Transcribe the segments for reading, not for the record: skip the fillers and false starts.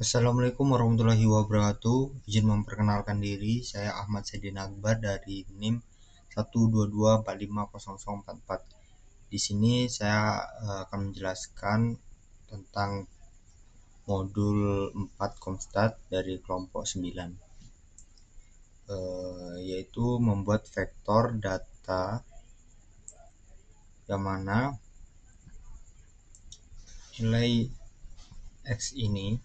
Assalamualaikum warahmatullahi wabarakatuh. Izin memperkenalkan diri, saya Ahmad Saidin Akbar dari NIM 122450044. Di sini saya akan menjelaskan tentang modul 4 Komstat dari kelompok 9, yaitu membuat vektor data yang mana nilai X ini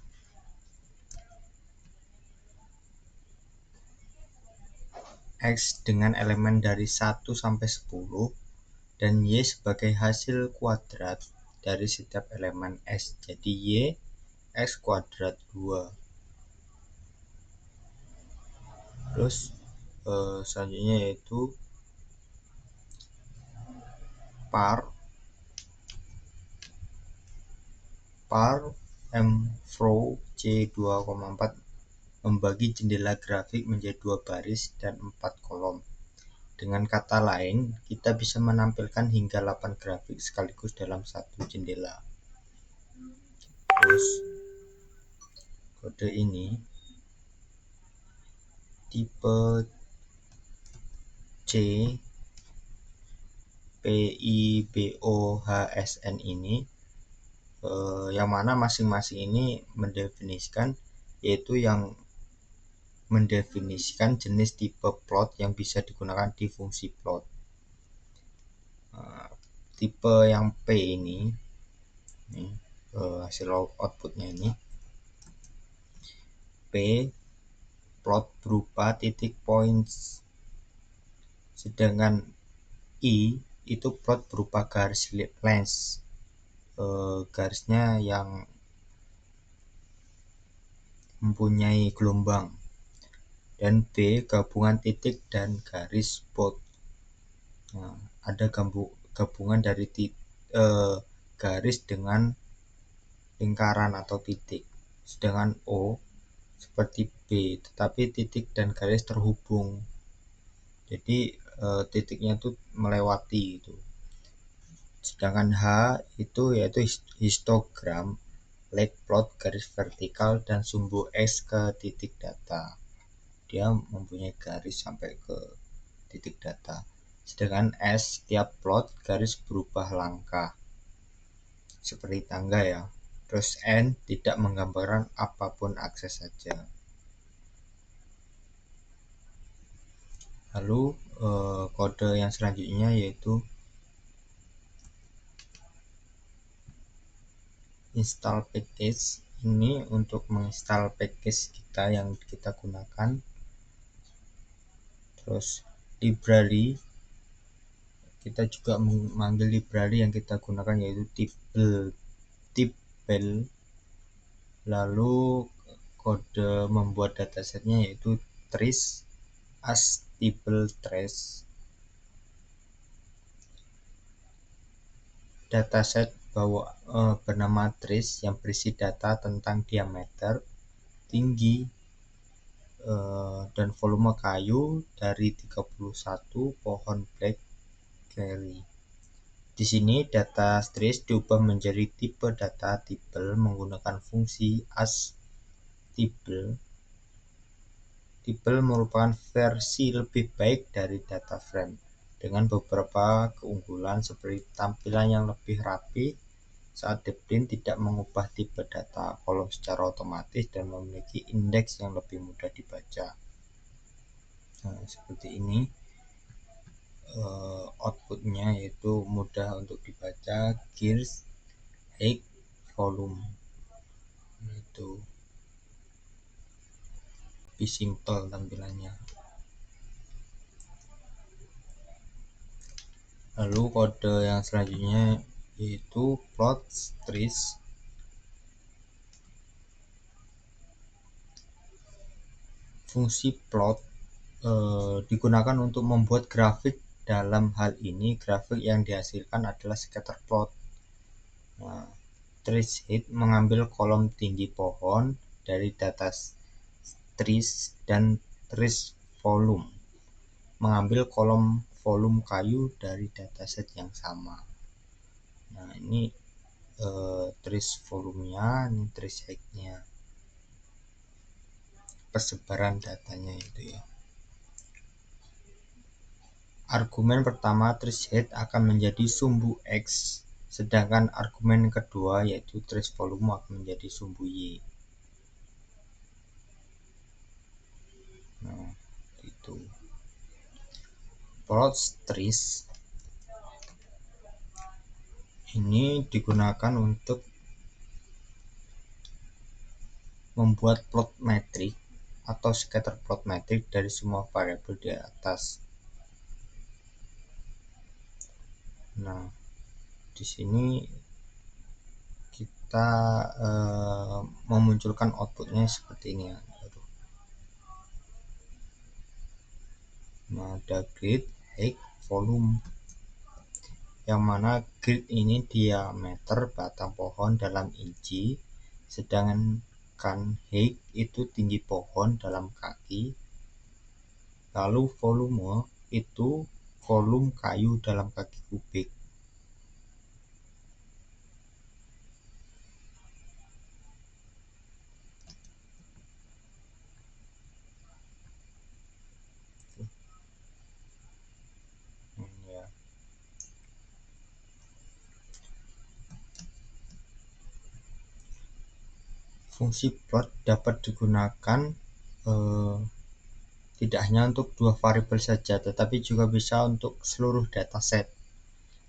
X dengan elemen dari 1 sampai 10 dan Y sebagai hasil kuadrat dari setiap elemen X. Jadi Y X kuadrat 2. Terus selanjutnya yaitu par mfro C2,4 membagi jendela grafik menjadi 2 baris dan 4 kolom. Dengan kata lain, kita bisa menampilkan hingga 8 grafik sekaligus dalam satu jendela. Terus kode ini tipe C PIBOHSN ini yang mana masing-masing ini mendefinisikan, yaitu yang mendefinisikan jenis tipe plot yang bisa digunakan di fungsi plot. Tipe yang P ini hasil outputnya ini P plot berupa titik points, sedangkan I itu plot berupa garis length, garisnya yang mempunyai gelombang, dan B gabungan titik dan garis bold. Ada gabungan dari garis dengan lingkaran atau titik, sedangkan O seperti B tetapi titik dan garis terhubung, jadi titiknya itu melewati itu. Sedangkan H itu yaitu histogram, leg plot garis vertikal dan sumbu X ke titik data, dia mempunyai garis sampai ke titik data. Sedangkan S tiap plot garis berubah langkah seperti tangga ya. Terus N tidak menggambarkan apapun, akses saja. Lalu kode yang selanjutnya yaitu install package. Ini untuk menginstal package kita yang kita gunakan. Terus library, kita juga memanggil library yang kita gunakan yaitu tibble. Lalu kode membuat datasetnya yaitu trace as tibble trace. Dataset bernama trace yang berisi data tentang diameter, tinggi, dan volume kayu dari 31 pohon blackberry. Di sini data trace diubah menjadi tipe data tibble menggunakan fungsi as tibble. Tibble merupakan versi lebih baik dari data frame dengan beberapa keunggulan seperti tampilan yang lebih rapi saat diprint, tidak mengubah tipe data kolom secara otomatis, dan memiliki indeks yang lebih mudah dibaca. Seperti ini outputnya, yaitu mudah untuk dibaca, gears, height, volume, itu lebih simple tampilannya. Lalu kode yang selanjutnya yaitu plot trace. Fungsi plot digunakan untuk membuat grafik. Dalam hal ini grafik yang dihasilkan adalah scatter plot. Trace height mengambil kolom tinggi pohon dari data trace, dan trace volume mengambil kolom volume kayu dari dataset yang sama. Ini trace volumenya, ini trace height-nya. persebaran datanya itu ya. Argumen pertama trace height akan menjadi sumbu X, sedangkan argumen kedua yaitu trace volume akan menjadi sumbu Y. Nah, itu. Plot trace ini digunakan untuk membuat plot metrik atau scatter plot metrik dari semua variabel di atas. Nah, di sini kita memunculkan outputnya seperti ini ya. Nah, ada grid, height, volume, yang mana grid ini diameter batang pohon dalam inci, sedangkan height itu tinggi pohon dalam kaki, lalu volume itu volume kayu dalam kaki kubik. Ya. Fungsi plot dapat digunakan tidak hanya untuk dua variabel saja, tetapi juga bisa untuk seluruh dataset.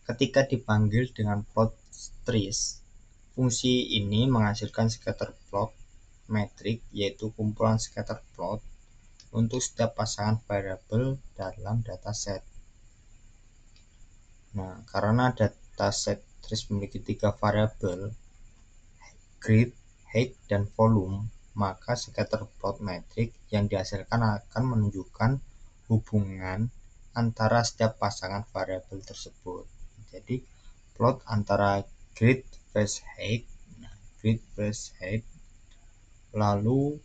Ketika dipanggil dengan plot trace, fungsi ini menghasilkan scatter plot metrik, yaitu kumpulan scatter plot untuk setiap pasangan variabel dalam dataset. Nah, karena dataset trace memiliki 3 variabel, grid, height, dan volume, maka scatter plot metrik yang dihasilkan akan menunjukkan hubungan antara setiap pasangan variabel tersebut. Jadi plot antara grid versus height, grid versus height, lalu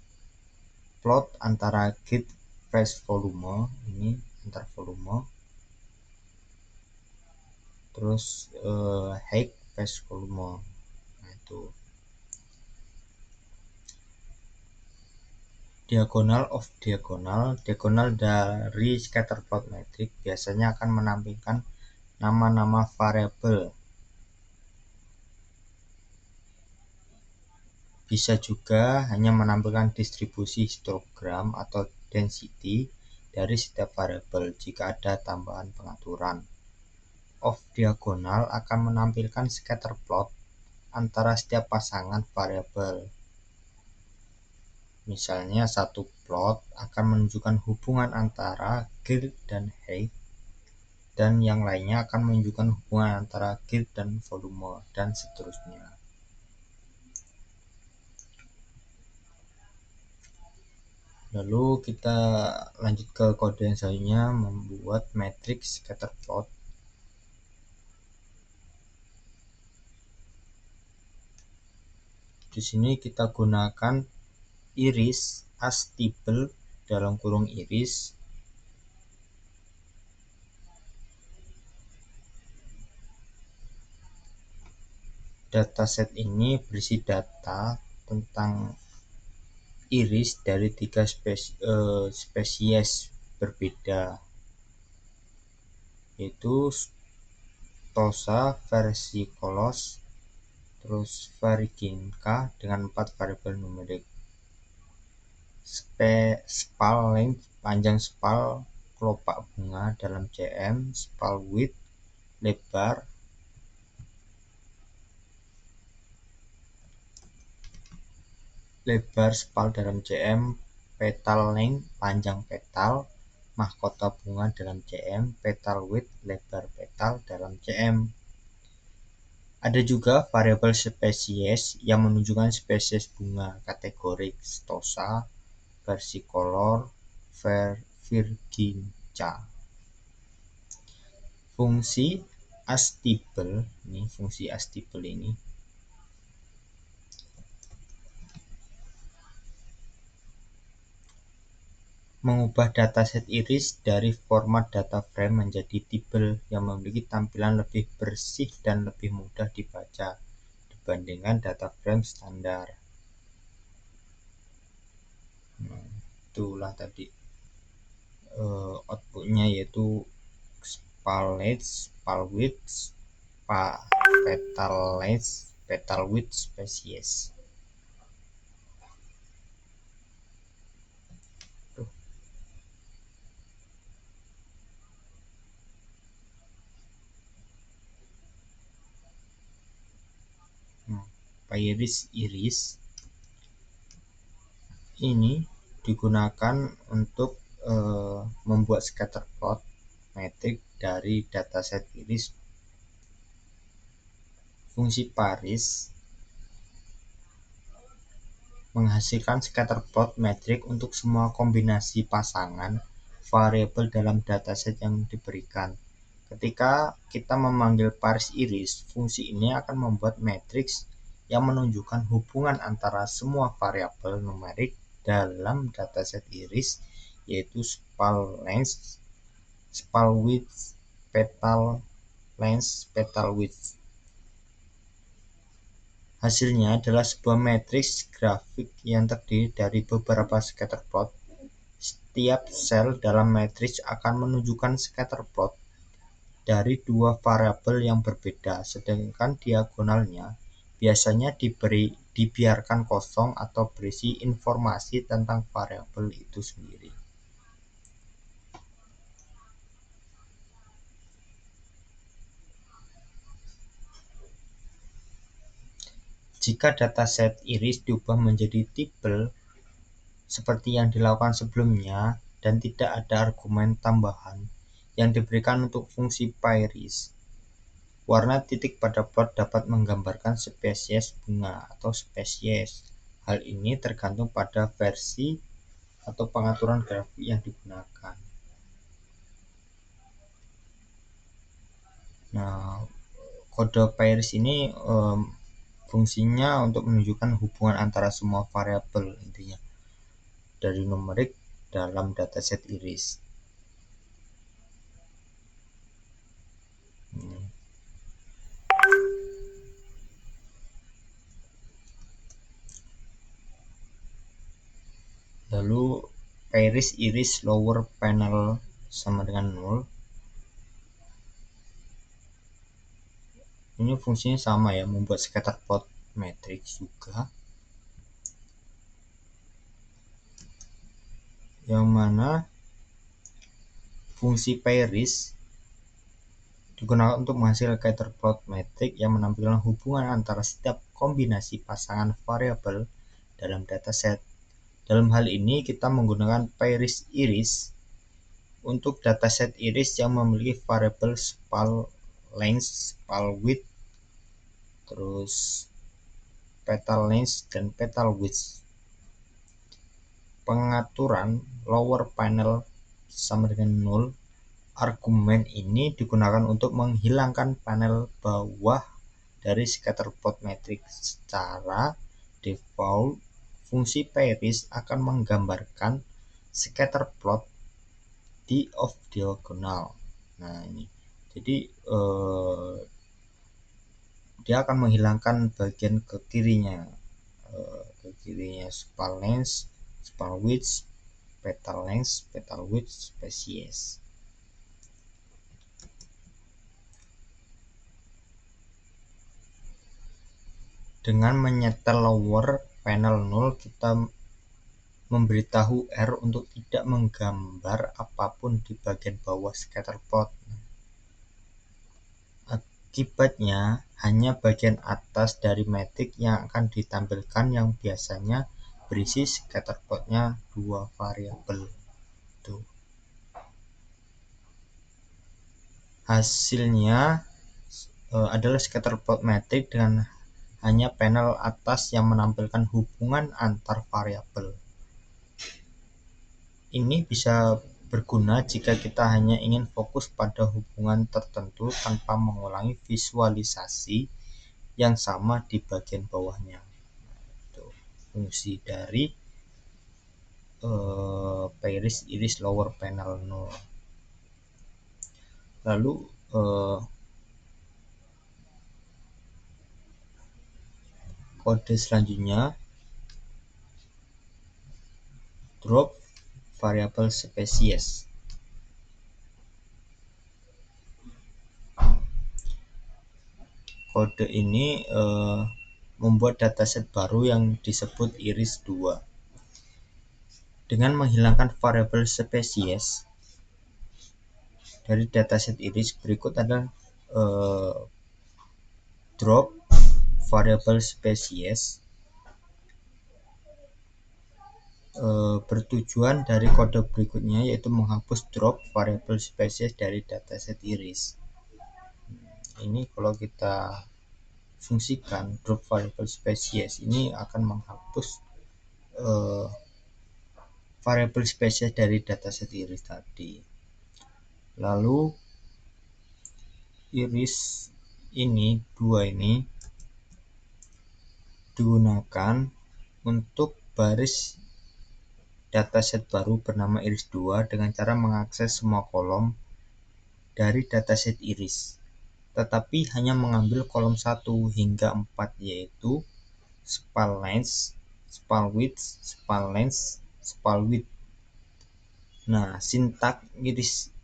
plot antara grid versus volume, ini antar volume, terus height versus volume. Nah, itu diagonal of diagonal dari scatter plot metrik biasanya akan menampilkan nama-nama variabel. Bisa juga hanya menampilkan distribusi histogram atau density dari setiap variabel jika ada tambahan pengaturan. Off diagonal akan menampilkan scatter plot antara setiap pasangan variabel. Misalnya satu plot akan menunjukkan hubungan antara grid dan height, dan yang lainnya akan menunjukkan hubungan antara grid dan volume, dan seterusnya. Lalu kita lanjut ke kode yang selanjutnya, membuat matriks scatter plot. Di sini kita gunakan iris astibel dalam kurung iris. Dataset ini berisi data tentang iris dari 3 spesies berbeda, yaitu Tosa versicolors, terus Virginica dengan 4 variabel numerik, spal length panjang spal kelopak bunga dalam cm, spal width lebar spal dalam cm, petal length panjang petal mahkota bunga dalam cm, petal width lebar petal dalam cm. Ada juga variabel spesies yang menunjukkan spesies bunga kategorik Stosa, versicolor, Virginica. Fungsi astibel ini mengubah dataset iris dari format data frame menjadi tibel yang memiliki tampilan lebih bersih dan lebih mudah dibaca dibandingkan data frame standar. itulah tadi outputnya, yaitu spal length, spal width, petal length, petal width, species. Pairis iris ini digunakan untuk membuat scatter plot metrik dari dataset iris. Fungsi pairis menghasilkan scatter plot metrik untuk semua kombinasi pasangan variabel dalam dataset yang diberikan. Ketika kita memanggil pairis iris, fungsi ini akan membuat matriks yang menunjukkan hubungan antara semua variabel numerik dalam dataset iris, yaitu spal length, spal width, petal length, petal width. Hasilnya adalah sebuah matriks grafik yang terdiri dari beberapa scatter plot. Setiap sel dalam matriks akan menunjukkan scatter plot dari dua variabel yang berbeda, sedangkan diagonalnya biasanya dibiarkan kosong atau berisi informasi tentang variabel itu sendiri. Jika dataset iris diubah menjadi tibel seperti yang dilakukan sebelumnya dan tidak ada argumen tambahan yang diberikan untuk fungsi pairis, warna titik pada plot dapat menggambarkan spesies bunga atau spesies. Hal ini tergantung pada versi atau pengaturan grafik yang digunakan. Nah, kode pairis ini fungsinya untuk menunjukkan hubungan antara semua variabel intinya dari numerik dalam dataset iris. Lalu pairis iris lower panel sama dengan 0. Ini fungsinya sama ya, membuat scatter plot matrix juga, yang mana fungsi pairis digunakan untuk menghasilkan scatter plot metrik yang menampilkan hubungan antara setiap kombinasi pasangan variabel dalam dataset. Dalam hal ini kita menggunakan pairis iris untuk dataset iris yang memiliki variabel spal length, spal width, terus petal length dan petal width. Pengaturan lower panel sama dengan 0. Argumen ini digunakan untuk menghilangkan panel bawah dari scatter plot matrix. Secara default, fungsi pairis akan menggambarkan scatter plot di off diagonal. Nah, ini. Jadi dia akan menghilangkan bagian ke kirinya. Spal length, spal width, petal length, petal width, species. Dengan menyetel lower panel 0, kita memberitahu R untuk tidak menggambar apapun di bagian bawah scatter plot. Akibatnya, hanya bagian atas dari metrik yang akan ditampilkan, yang biasanya berisi scatter plotnya dua variabel. Hasilnya adalah scatter plot metrik dengan hanya panel atas yang menampilkan hubungan antar variabel. Ini bisa berguna jika kita hanya ingin fokus pada hubungan tertentu tanpa mengulangi visualisasi yang sama di bagian bawahnya. Fungsi dari pairis iris lower panel 0. Lalu kode selanjutnya drop variabel spesies. Kode ini membuat dataset baru yang disebut iris2. Dengan menghilangkan variabel spesies dari dataset iris, berikut adalah drop variabel spesies. Bertujuan dari kode berikutnya yaitu menghapus drop variabel spesies dari dataset iris. Ini kalau kita fungsikan drop variabel spesies ini akan menghapus variabel spesies dari dataset iris tadi. Lalu iris ini 2 ini digunakan untuk baris dataset baru bernama iris2 dengan cara mengakses semua kolom dari dataset iris, tetapi hanya mengambil kolom 1 hingga 4 yaitu spal length, spal width, spal length, spal width. Nah, sintak iris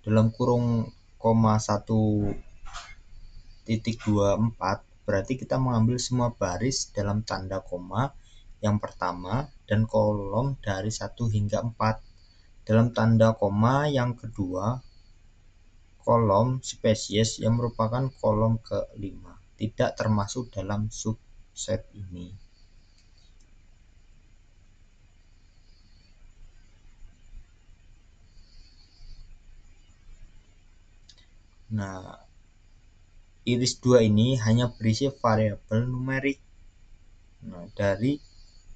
dalam kurung koma 1.24 berarti kita mengambil semua baris dalam tanda koma yang pertama dan kolom dari 1 hingga 4 dalam tanda koma yang kedua, kolom spesies yang merupakan kolom ke-5 tidak termasuk dalam subset ini. Nah, iris 2 ini hanya berisi variabel numerik dari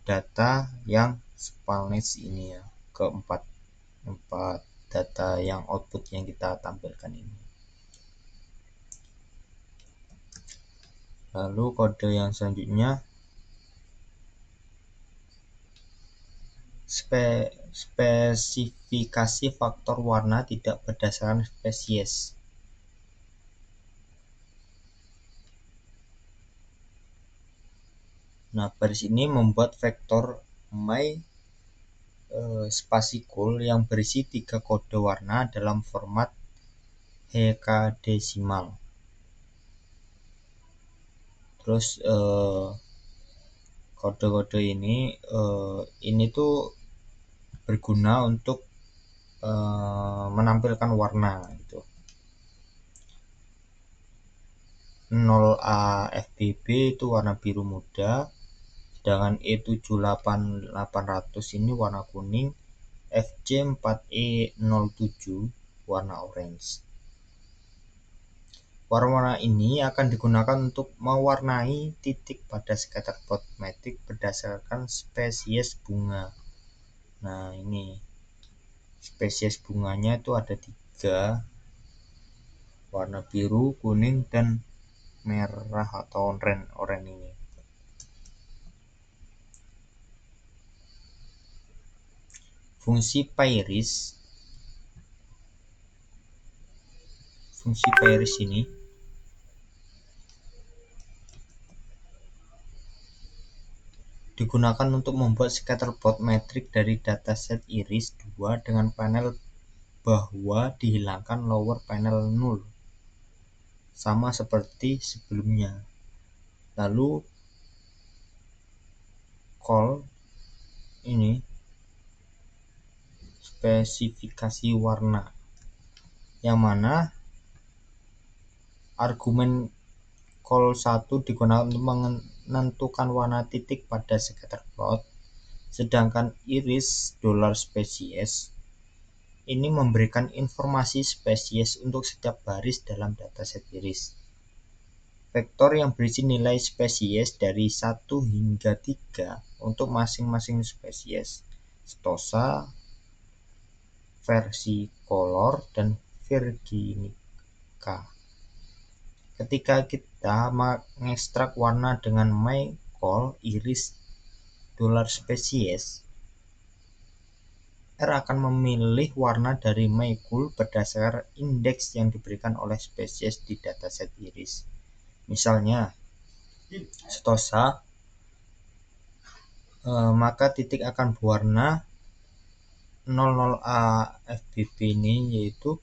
data yang spalness ini ya, keempat data yang output yang kita tampilkan ini. Lalu kode yang selanjutnya spesifikasi faktor warna tidak berdasarkan spesies. Nah, baris ini membuat vektor my spacicul yang berisi 3 kode warna dalam format hekadesimal. Terus kode-kode ini tuh berguna untuk menampilkan warna gitu. 0A FBB itu warna biru muda, sedangkan E78800 ini warna kuning, FC4E07 warna orange. Warna-warna ini akan digunakan untuk mewarnai titik pada scatterplot metrik berdasarkan spesies bunga. Nah, ini spesies bunganya itu ada 3, warna biru, kuning, dan merah atau oranye ini. Fungsi pairis ini digunakan untuk membuat scatterplot metrik dari dataset iris 2 dengan panel bahwa dihilangkan lower panel 0 sama seperti sebelumnya. Lalu call ini spesifikasi warna, yang mana argumen call 1 digunakan untuk menentukan warna titik pada scatterplot, sedangkan iris $species ini memberikan informasi spesies untuk setiap baris dalam dataset iris. Vektor yang berisi nilai spesies dari 1 hingga 3 untuk masing-masing spesies, stosa, versicolor, dan virginica. Ketika kita mengekstrak warna dengan mycol iris $species, R akan memilih warna dari mycol berdasarkan indeks yang diberikan oleh spesies di dataset iris. Misalnya, stosa maka titik akan berwarna 00A FBB ini yaitu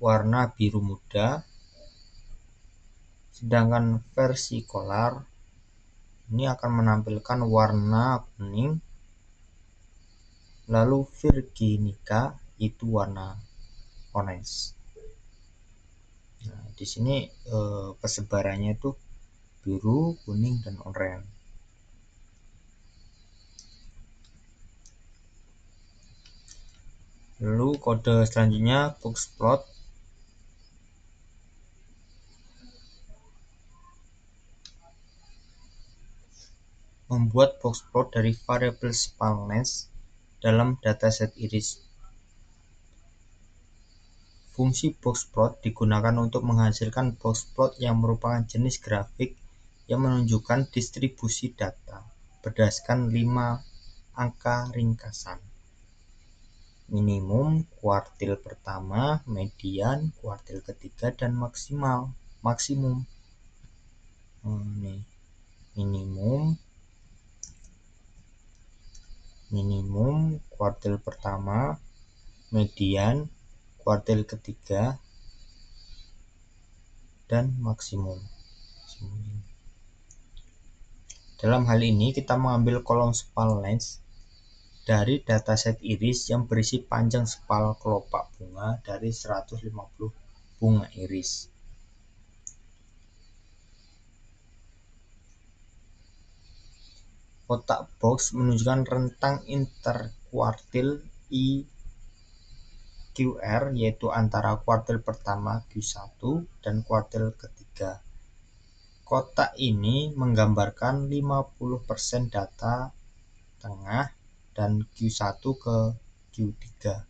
warna biru muda, sedangkan versicolor ini akan menampilkan warna kuning, lalu virginica itu warna orange. Nah, di sini persebarannya itu biru, kuning, dan oranye. Lalu kode selanjutnya boxplot. Membuat boxplot dari variabel spal length dalam dataset iris. Fungsi boxplot digunakan untuk menghasilkan boxplot yang merupakan jenis grafik yang menunjukkan distribusi data berdasarkan 5 angka ringkasan. Minimum, kuartil pertama, median, kuartil ketiga, dan maksimum. Minimum, kuartil pertama, median, kuartil ketiga, dan maksimum. Dalam hal ini kita mengambil kolom spal length dari dataset iris yang berisi panjang spal kelopak bunga dari 150 bunga iris. Kotak box menunjukkan rentang interkuartil IQR yaitu antara kuartil pertama Q1 dan kuartil ketiga. Kotak ini menggambarkan 50% data tengah dan Q1 ke Q3.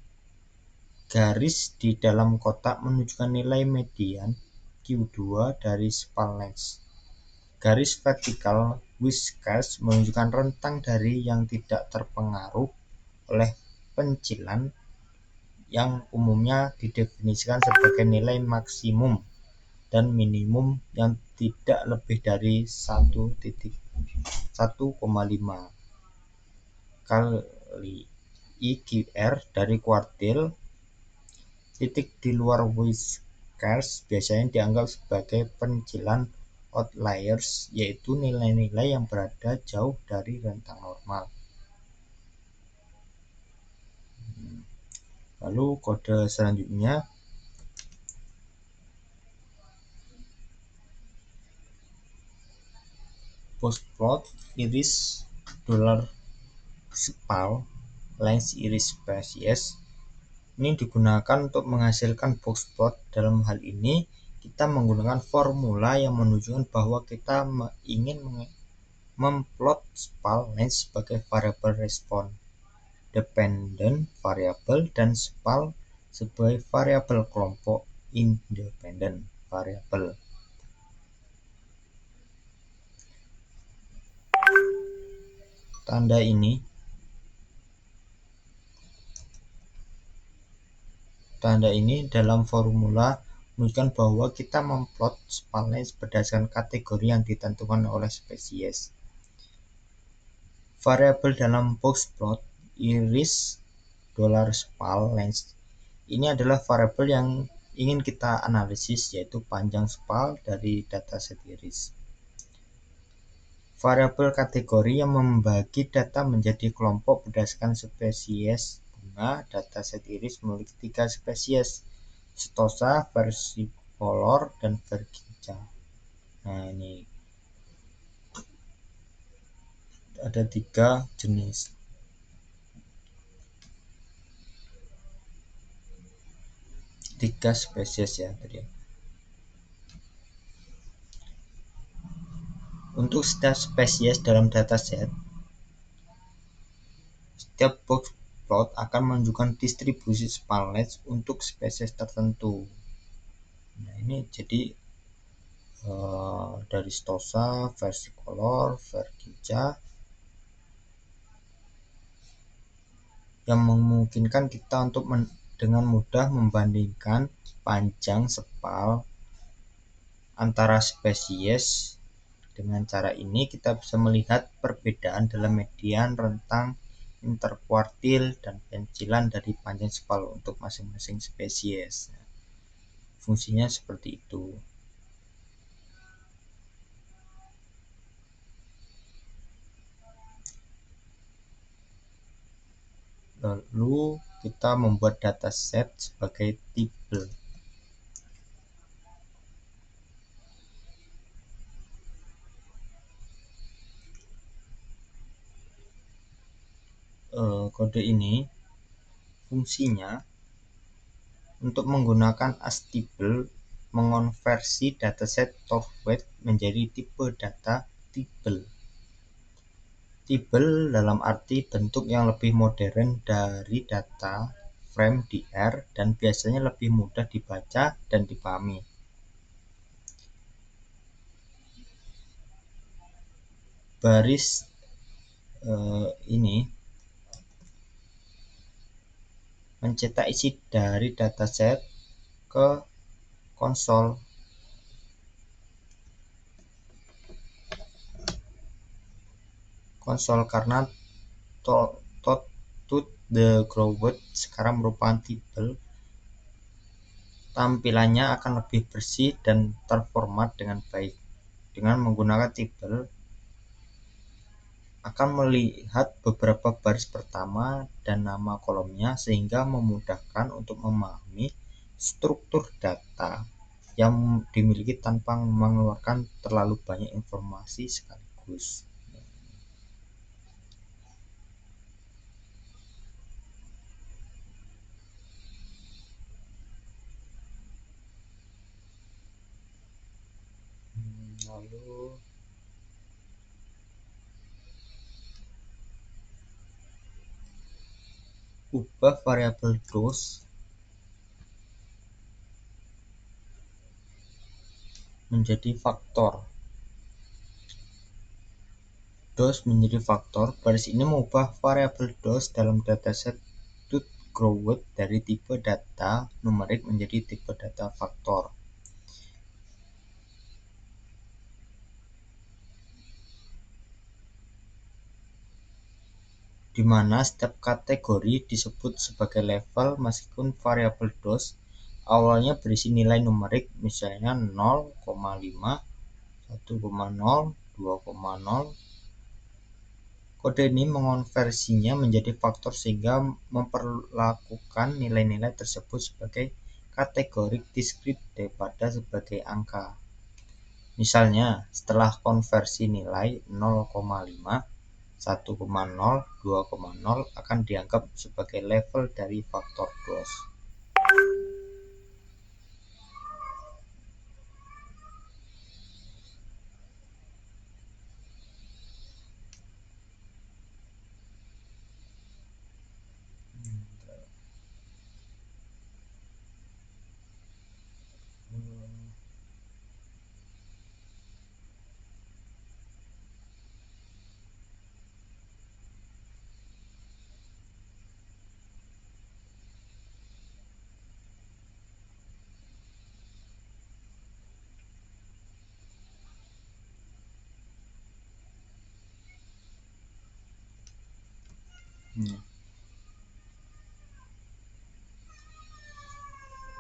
Garis di dalam kotak menunjukkan nilai median Q2 dari spal length. Garis vertikal whiskers menunjukkan rentang dari yang tidak terpengaruh oleh pencilan yang umumnya didefinisikan sebagai nilai maksimum dan minimum yang tidak lebih dari 1,5 kali IQR dari kuartil. Titik di luar whiskers biasanya dianggap sebagai pencilan outliers, yaitu nilai-nilai yang berada jauh dari rentang normal. Lalu kode selanjutnya boxplot iris $spal length iris species. Ini digunakan untuk menghasilkan boxplot. Dalam hal ini kita menggunakan formula yang menunjukkan bahwa kita ingin memplot spal length sebagai variabel respon dependent variable dan spal sebagai variabel kelompok independent variable. Tanda ini dalam formula menunjukkan bahwa kita memplot spal length berdasarkan kategori yang ditentukan oleh spesies. Variabel dalam boxplot iris $spal length ini adalah variabel yang ingin kita analisis, yaitu panjang spal dari dataset iris. Variabel kategori yang membagi data menjadi kelompok berdasarkan spesies bunga. Dataset iris memiliki 3 spesies, Stosa, versicolor, dan virginia. Nah, ini ada 3 jenis. Tiga spesies ya tadi. Untuk setiap spesies dalam dataset, setiap boxplot akan menunjukkan distribusi spal length untuk spesies tertentu. Nah, ini jadi dari Stosa, versicolor, virginia yang memungkinkan kita untuk dengan mudah membandingkan panjang spal antara spesies Dengan cara ini kita bisa melihat perbedaan dalam median, rentang, interkuartil, dan pencilan dari panjang skala untuk masing-masing spesies. Fungsinya seperti itu. Lalu kita membuat dataset sebagai tibel. Kode ini fungsinya untuk menggunakan ASTable mengonversi dataset Torchway menjadi tipe data tibel. Tibel dalam arti bentuk yang lebih modern dari data frame di R dan biasanya lebih mudah dibaca dan dipahami. Baris ini mencetak isi dari dataset ke konsol. Karena the Growth sekarang merupakan tibel, tampilannya akan lebih bersih dan terformat dengan baik. Dengan menggunakan tibel akan melihat beberapa baris pertama dan nama kolomnya sehingga memudahkan untuk memahami struktur data yang dimiliki tanpa mengeluarkan terlalu banyak informasi sekaligus. Lalu ubah variabel DOS menjadi faktor. DOS menjadi faktor. Baris ini mengubah variabel DOS dalam dataset Growth dari tipe data numerik menjadi tipe data faktor. Di mana setiap kategori disebut sebagai level meskipun variabel DOS awalnya berisi nilai numerik, misalnya 0,5, 1,0, 2,0. Kode ini mengonversinya menjadi faktor sehingga memperlakukan nilai-nilai tersebut sebagai kategori diskrit daripada sebagai angka. Misalnya, setelah konversi nilai 0,5, 1,0, 2,0 akan dianggap sebagai level dari faktor DOS.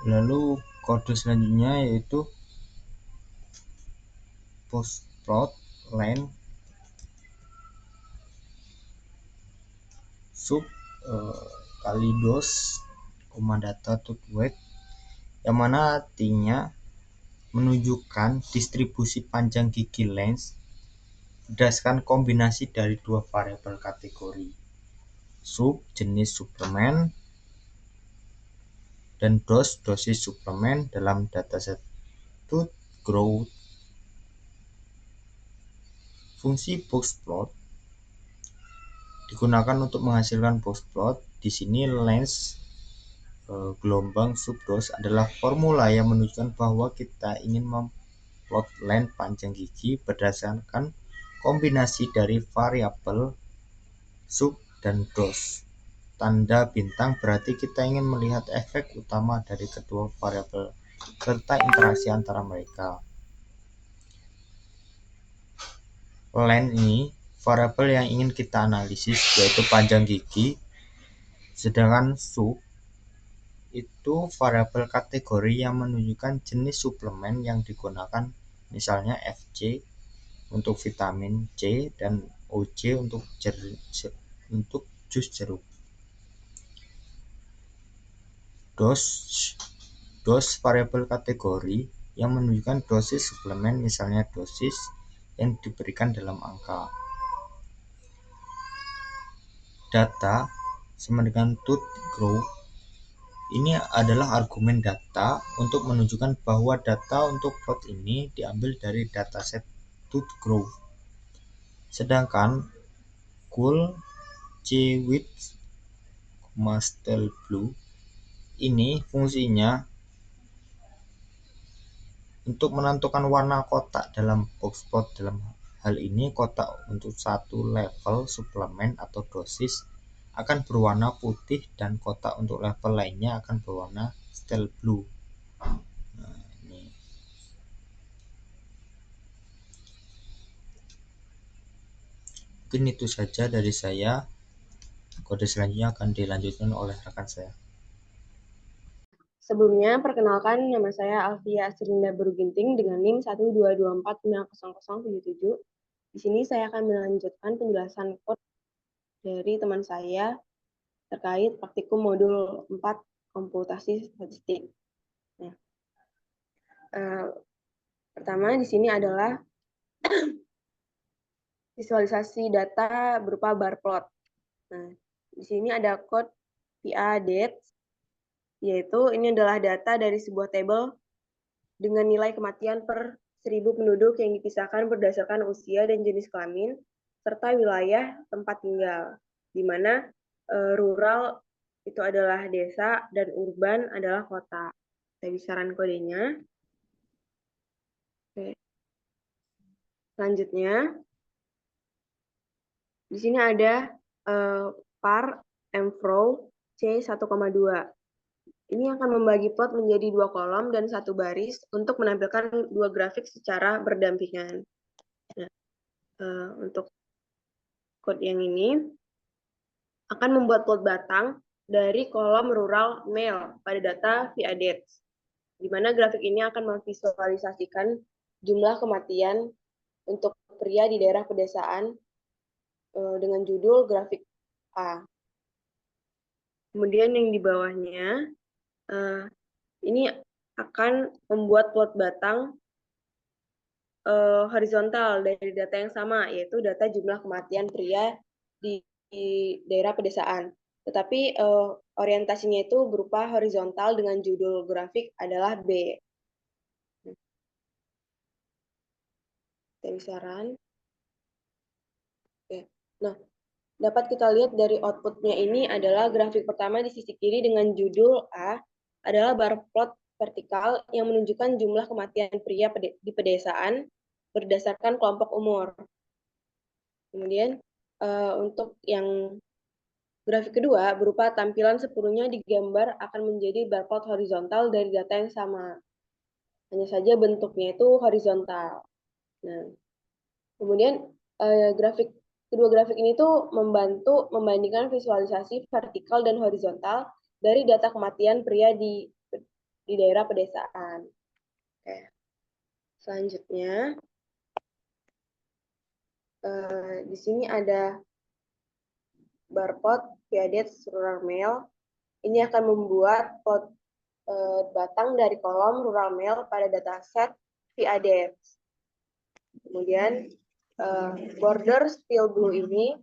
Lalu kode selanjutnya yaitu postplot len sub kali DOS data .wait, yang mana artinya menunjukkan distribusi panjang gigi lens berdasarkan kombinasi dari dua variabel kategori, sub jenis suplemen dan dosis suplemen dalam dataset Growth. Fungsi boxplot digunakan untuk menghasilkan boxplot. Di sini lens gelombang sub DOS adalah formula yang menunjukkan bahwa kita ingin memplot lens panjang gigi berdasarkan kombinasi dari variabel sub dan DOS. Tanda bintang berarti kita ingin melihat efek utama dari kedua variabel serta interaksi antara mereka. length ini variabel yang ingin kita analisis, yaitu panjang gigi. Sedangkan sub itu variabel kategori yang menunjukkan jenis suplemen yang digunakan, misalnya FC untuk vitamin C dan OJ untuk jus jeruk. Dose variabel kategori yang menunjukkan dosis suplemen, misalnya dosis yang diberikan dalam angka. Data sama dengan tooth growth. Ini adalah argumen data untuk menunjukkan bahwa data untuk plot ini diambil dari dataset tooth growth. Sedangkan cool, C width, stale blue ini fungsinya untuk menentukan warna kotak dalam box plot. Dalam hal ini, kotak untuk satu level suplemen atau dosis akan berwarna putih dan kotak untuk level lainnya akan berwarna stale blue. Nah, ini. Mungkin itu saja dari saya. Kode selanjutnya akan dilanjutkan oleh rekan saya. Sebelumnya, perkenalkan, nama saya Alfia Asrinda Beruginting dengan NIM 12224900077. Di sini saya akan melanjutkan penjelasan kode dari teman saya terkait praktikum modul 4 komputasi statistik. Nah, pertama di sini adalah visualisasi data berupa bar plot. Nah, di sini ada kode PA dates, yaitu ini adalah data dari sebuah tabel dengan nilai kematian per 1000 penduduk yang dipisahkan berdasarkan usia dan jenis kelamin, serta wilayah tempat tinggal, di mana rural itu adalah desa dan urban adalah kota. Saya bisaran kodenya. Oke. Selanjutnya, di sini ada par mfrow C1,2. Ini akan membagi plot menjadi 2 kolom dan 1 baris untuk menampilkan 2 grafik secara berdampingan. Nah, untuk kode yang ini akan membuat plot batang dari kolom rural male pada data via dates, di mana grafik ini akan memvisualisasikan jumlah kematian untuk pria di daerah pedesaan dengan judul grafik A. Kemudian yang di bawahnya, ini akan membuat plot batang horizontal dari data yang sama, yaitu data jumlah kematian pria di daerah pedesaan. Tetapi orientasinya itu berupa horizontal dengan judul grafik adalah B. Saran. Oke. Nah, dapat kita lihat dari outputnya ini adalah grafik pertama di sisi kiri dengan judul A adalah bar plot vertikal yang menunjukkan jumlah kematian pria di pedesaan berdasarkan kelompok umur. Kemudian untuk yang grafik kedua berupa tampilan sepenuhnya digambar akan menjadi bar plot horizontal dari data yang sama. Hanya saja bentuknya itu horizontal. Nah, kemudian kedua grafik ini tuh membantu membandingkan visualisasi vertikal dan horizontal dari data kematian pria di daerah pedesaan. Oke. Selanjutnya, di sini ada bar plot Piaget rural male. Ini akan membuat plot batang dari kolom rural male pada dataset Piaget. Kemudian border steel blue ini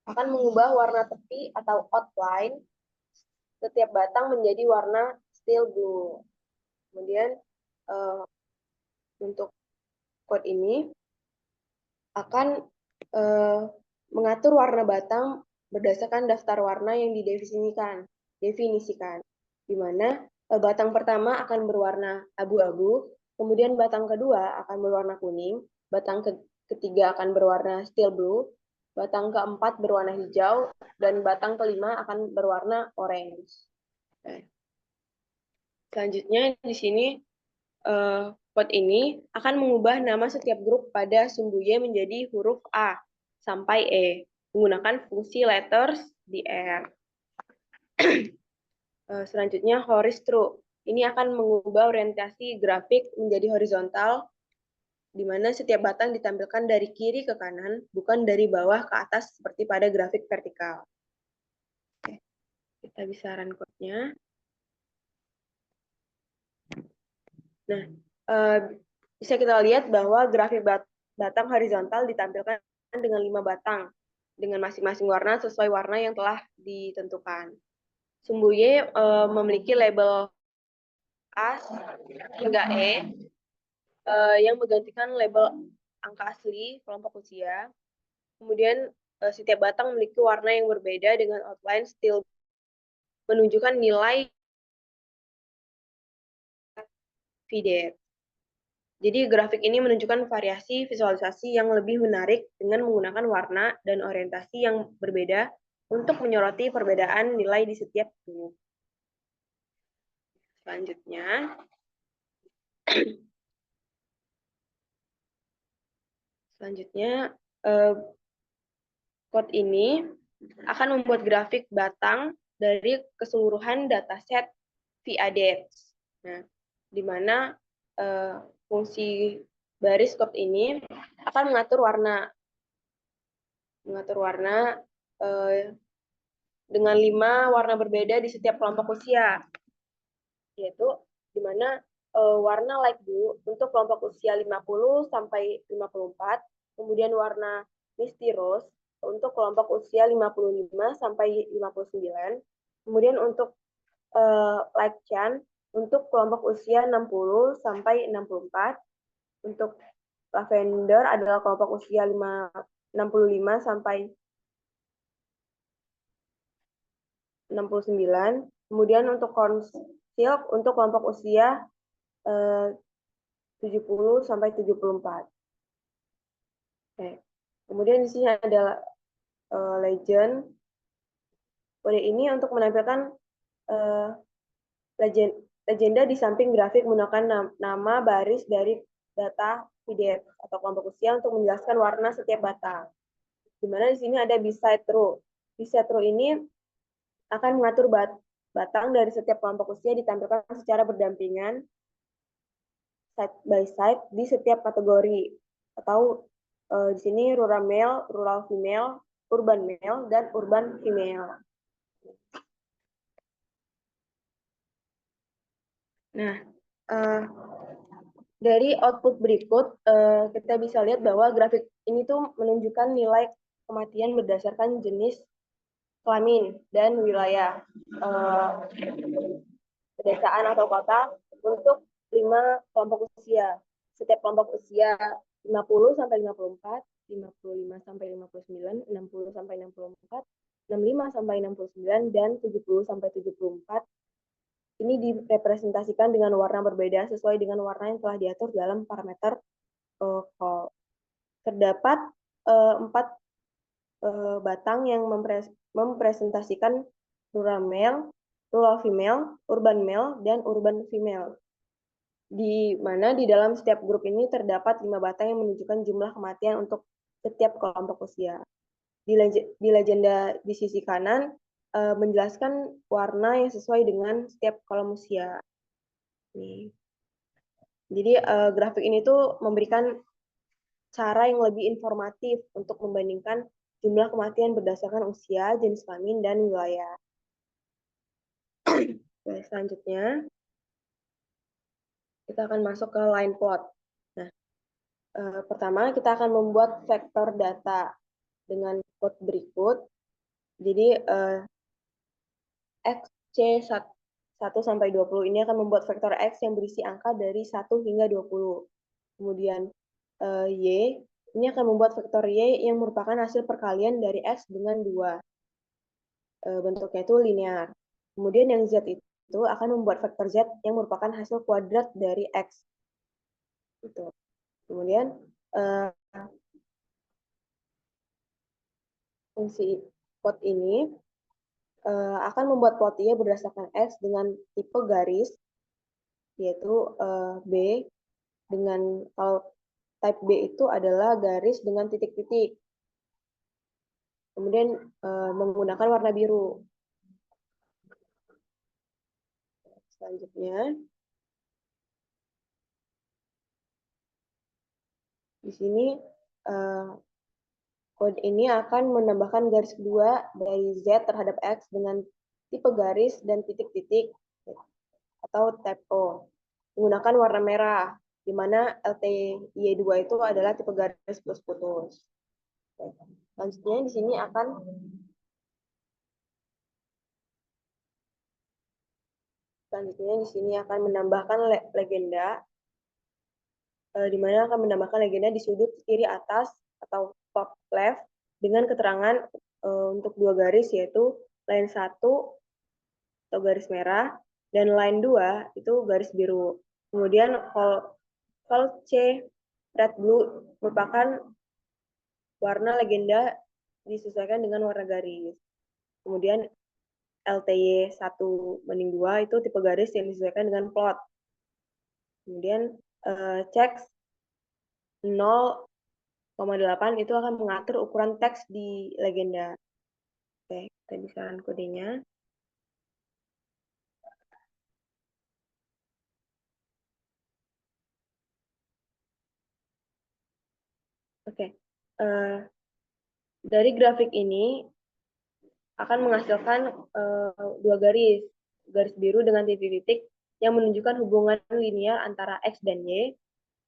akan mengubah warna tepi atau outline setiap batang menjadi warna steel blue. Kemudian untuk code ini akan mengatur warna batang berdasarkan daftar warna yang didefinisikan, di mana batang pertama akan berwarna abu-abu, kemudian batang kedua akan berwarna kuning, batang ketiga akan berwarna steel blue, batang keempat berwarna hijau, dan batang kelima akan berwarna orange. Selanjutnya di sini Quote ini akan mengubah nama setiap grup pada sumbu Y menjadi huruf A sampai E menggunakan fungsi letters di R. Selanjutnya horis true. Ini akan mengubah orientasi grafik menjadi horizontal, di mana setiap batang ditampilkan dari kiri ke kanan, bukan dari bawah ke atas seperti pada grafik vertikal. Oke, kita bisa run code-nya. Nah, bisa kita lihat bahwa grafik batang horizontal ditampilkan dengan 5 batang, dengan masing-masing warna sesuai warna yang telah ditentukan. Sumbu Y memiliki label A hingga E yang menggantikan label angka asli kelompok usia. Kemudian setiap batang memiliki warna yang berbeda dengan outline steel menunjukkan nilai VDET. Jadi grafik ini menunjukkan variasi visualisasi yang lebih menarik dengan menggunakan warna dan orientasi yang berbeda untuk menyoroti perbedaan nilai di setiap grup. Selanjutnya, code ini akan membuat grafik batang dari keseluruhan dataset VADET. Nah, di mana fungsi baris code ini akan mengatur warna dengan 5 warna berbeda di setiap kelompok usia, yaitu di mana warna light blue untuk kelompok usia 50 sampai 54, kemudian warna misty rose untuk kelompok usia 55 sampai 59, kemudian untuk light cyan untuk kelompok usia 60 sampai 64, untuk lavender adalah kelompok usia 65 sampai 69, kemudian untuk corn silk untuk kelompok usia 70 sampai 74. Oke. Kemudian di sini ada legend. Kode ini untuk menampilkan legenda di samping grafik menggunakan nama baris dari data VDET atau kelompok usia untuk menjelaskan warna setiap batang. Di mana di sini ada beside row. Beside row ini akan mengatur batang dari setiap kelompok usia ditampilkan secara berdampingan side by side di setiap kategori, atau di sini rural male, rural female, urban male, dan urban female. Nah, dari output berikut kita bisa lihat bahwa grafik ini tuh menunjukkan nilai kematian berdasarkan jenis kelamin dan wilayah pedesaan atau kota untuk 5 kelompok usia. Setiap kelompok usia 50 sampai 54, 55 sampai 59, 60 sampai 64, 65 sampai 69, dan 70 sampai 74. Ini direpresentasikan dengan warna berbeda sesuai dengan warna yang telah diatur dalam parameter call. Terdapat 4 batang yang mempresentasikan rural male, rural female, urban male, dan urban female. Di mana di dalam setiap grup ini terdapat 5 batang yang menunjukkan jumlah kematian untuk setiap kelompok usia. Di legenda di sisi kanan menjelaskan warna yang sesuai dengan setiap kolom usia. Nih. Jadi grafik ini tuh memberikan cara yang lebih informatif untuk membandingkan jumlah kematian berdasarkan usia, jenis kelamin, dan wilayah. Selanjutnya, kita akan masuk ke line plot. Nah, pertama kita akan membuat vektor data dengan code berikut. Jadi, XC1 sampai 20 ini akan membuat vektor X yang berisi angka dari 1 hingga 20. Kemudian, Y ini akan membuat vektor Y yang merupakan hasil perkalian dari X dengan 2. Bentuknya itu linear. Kemudian yang Z itu akan membuat vektor Z yang merupakan hasil kuadrat dari X. Itu. Kemudian fungsi plot ini akan membuat plot Y berdasarkan X dengan tipe garis, yaitu B, dengan kalau type B itu adalah garis dengan titik-titik. Kemudian menggunakan warna biru. Selanjutnya, di sini kode ini akan menambahkan garis kedua dari Z terhadap X dengan tipe garis dan titik-titik atau type O. Menggunakan warna merah, di mana LTY2 itu adalah tipe garis putus-putus. Selanjutnya di sini akan menambahkan legenda, di mana akan menambahkan legenda di sudut kiri atas atau top left dengan keterangan untuk dua garis, yaitu line 1 atau garis merah dan line 2 itu garis biru. Kemudian col C red blue merupakan warna legenda disesuaikan dengan warna garis. Kemudian LTY 1:2 itu tipe garis yang disesuaikan dengan plot. Kemudian cek 0,8 itu akan mengatur ukuran teks di legenda. Oke, kita bisa run kodenya. Oke, dari grafik ini akan menghasilkan dua garis biru dengan titik-titik yang menunjukkan hubungan linear antara X dan Y,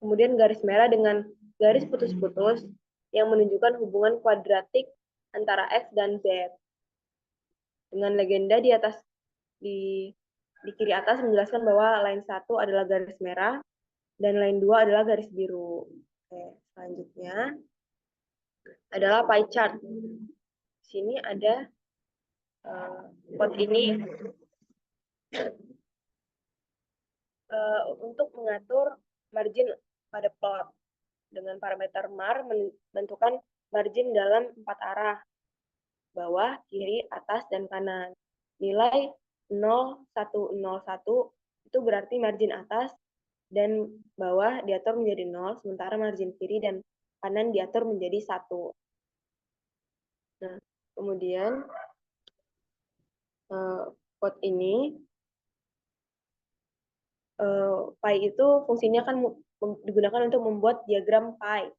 kemudian garis merah dengan garis putus-putus yang menunjukkan hubungan kuadratik antara X dan Z. Dengan legenda di kiri atas menjelaskan bahwa line 1 adalah garis merah dan line 2 adalah garis biru. Oke, selanjutnya adalah pie chart. Di sini ada code ini untuk mengatur margin pada plot dengan parameter mar menentukan margin dalam 4 arah, bawah, kiri, atas, dan kanan. Nilai 0,101 itu berarti margin atas dan bawah diatur menjadi 0, sementara margin kiri dan kanan diatur menjadi 1. Nah, kemudian code ini pie itu fungsinya akan digunakan untuk membuat diagram pie